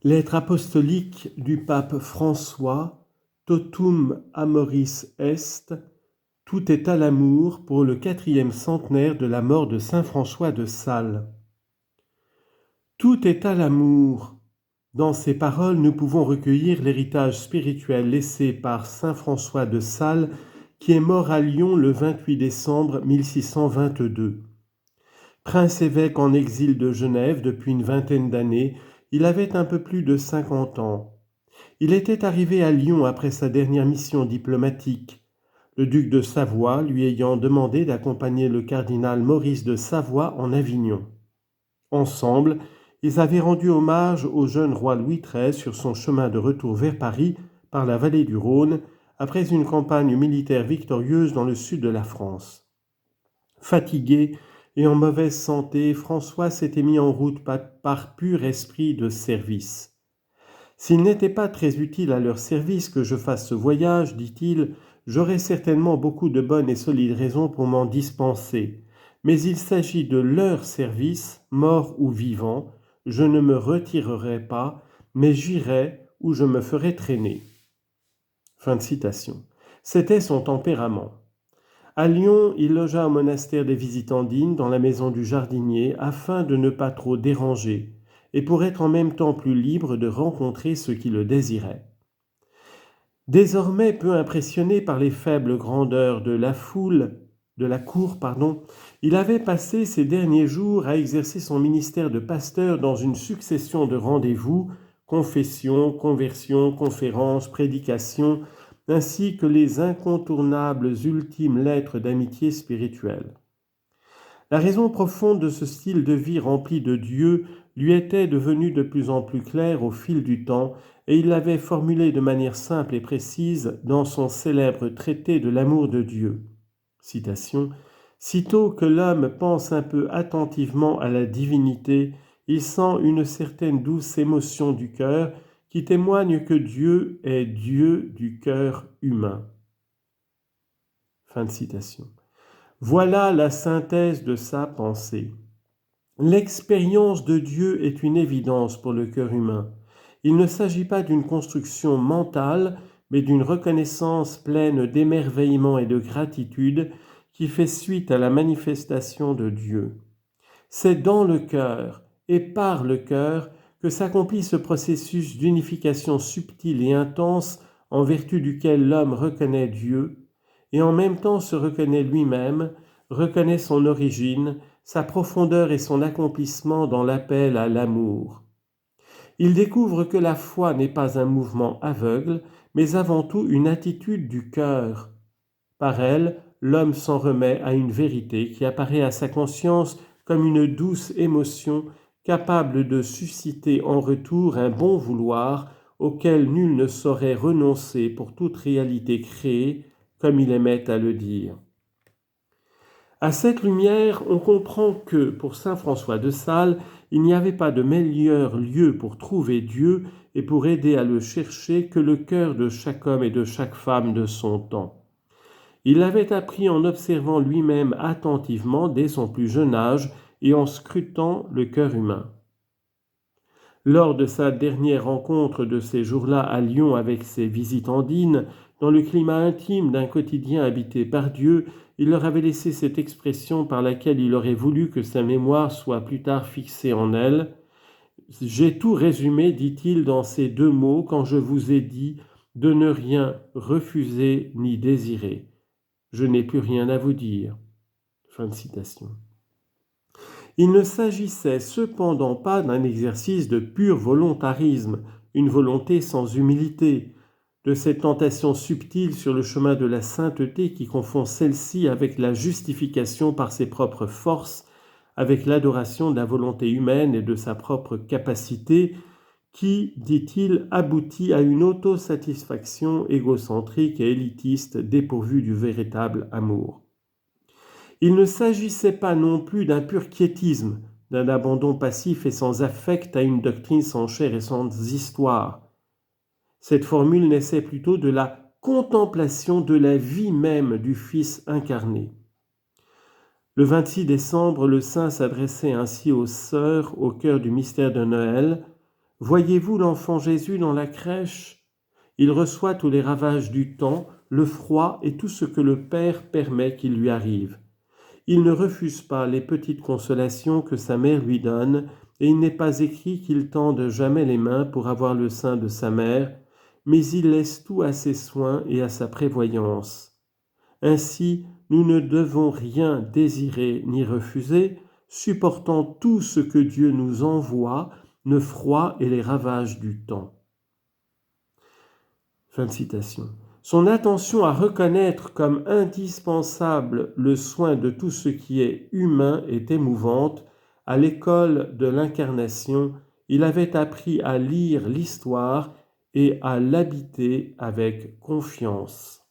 Lettre apostolique du pape François, Totum Amoris Est, tout est à l'amour pour le 4e centenaire de la mort de saint François de Sales. Tout est à l'amour. Dans ces paroles, nous pouvons recueillir l'héritage spirituel laissé par saint François de Sales, qui est mort à Lyon le 28 décembre 1622. Prince évêque en exil de Genève depuis une vingtaine d'années, il avait un peu plus de 50 ans. Il était arrivé à Lyon après sa dernière mission diplomatique, le duc de Savoie lui ayant demandé d'accompagner le cardinal Maurice de Savoie en Avignon. Ensemble, ils avaient rendu hommage au jeune roi Louis XIII sur son chemin de retour vers Paris par la vallée du Rhône, après une campagne militaire victorieuse dans le sud de la France. Fatigué et en mauvaise santé, François s'était mis en route par pur esprit de service. « S'il n'était pas très utile à leur service que je fasse ce voyage, dit-il, j'aurais certainement beaucoup de bonnes et solides raisons pour m'en dispenser. Mais il s'agit de leur service, mort ou vivant, je ne me retirerai pas, mais j'irai où je me ferai traîner. » Fin de citation. C'était son tempérament. À Lyon, il logea au monastère des Visitandines dans la maison du jardinier afin de ne pas trop déranger et pour être en même temps plus libre de rencontrer ceux qui le désiraient. Désormais peu impressionné par les faibles grandeurs de la cour, il avait passé ses derniers jours à exercer son ministère de pasteur dans une succession de rendez-vous, confessions, conversions, conférences, prédications, ainsi que les incontournables ultimes lettres d'amitié spirituelle. La raison profonde de ce style de vie rempli de Dieu lui était devenue de plus en plus claire au fil du temps, et il l'avait formulée de manière simple et précise dans son célèbre traité de l'amour de Dieu. Citation : « Sitôt que l'homme pense un peu attentivement à la divinité, il sent une certaine douce émotion du cœur qui témoigne que Dieu est Dieu du cœur humain. » Fin de citation. Voilà la synthèse de sa pensée. L'expérience de Dieu est une évidence pour le cœur humain. Il ne s'agit pas d'une construction mentale, mais d'une reconnaissance pleine d'émerveillement et de gratitude qui fait suite à la manifestation de Dieu. C'est dans le cœur et par le cœur que s'accomplit ce processus d'unification subtile et intense en vertu duquel l'homme reconnaît Dieu et en même temps se reconnaît lui-même, reconnaît son origine, sa profondeur et son accomplissement dans l'appel à l'amour. Il découvre que la foi n'est pas un mouvement aveugle, mais avant tout une attitude du cœur. Par elle, l'homme s'en remet à une vérité qui apparaît à sa conscience comme une douce émotion capable de susciter en retour un bon vouloir auquel nul ne saurait renoncer pour toute réalité créée, comme il aimait à le dire. À cette lumière, on comprend que, pour saint François de Sales, il n'y avait pas de meilleur lieu pour trouver Dieu et pour aider à le chercher que le cœur de chaque homme et de chaque femme de son temps. Il l'avait appris en observant lui-même attentivement dès son plus jeune âge et en scrutant le cœur humain. Lors de sa dernière rencontre de ces jours-là à Lyon avec ses visitandines, dans le climat intime d'un quotidien habité par Dieu, il leur avait laissé cette expression par laquelle il aurait voulu que sa mémoire soit plus tard fixée en elle. « J'ai tout résumé, dit-il, dans ces 2 mots quand je vous ai dit de ne rien refuser ni désirer. Je n'ai plus rien à vous dire. » Fin de citation. Il ne s'agissait cependant pas d'un exercice de pur volontarisme, une volonté sans humilité, de cette tentation subtile sur le chemin de la sainteté qui confond celle-ci avec la justification par ses propres forces, avec l'adoration de la volonté humaine et de sa propre capacité, qui, dit-il, aboutit à une autosatisfaction égocentrique et élitiste dépourvue du véritable amour. Il ne s'agissait pas non plus d'un pur quiétisme, d'un abandon passif et sans affect à une doctrine sans chair et sans histoire. Cette formule naissait plutôt de la contemplation de la vie même du Fils incarné. Le 26 décembre, le saint s'adressait ainsi aux sœurs au cœur du mystère de Noël. Voyez-vous l'enfant Jésus dans la crèche? Il reçoit tous les ravages du temps, le froid et tout ce que le Père permet qu'il lui arrive. Il ne refuse pas les petites consolations que sa mère lui donne, et il n'est pas écrit qu'il tende jamais les mains pour avoir le sein de sa mère, mais il laisse tout à ses soins et à sa prévoyance. Ainsi, nous ne devons rien désirer ni refuser, supportant tout ce que Dieu nous envoie, le froid et les ravages du temps. Fin de citation. Son attention à reconnaître comme indispensable le soin de tout ce qui est humain est émouvante. À l'école de l'incarnation, il avait appris à lire l'histoire et à l'habiter avec confiance.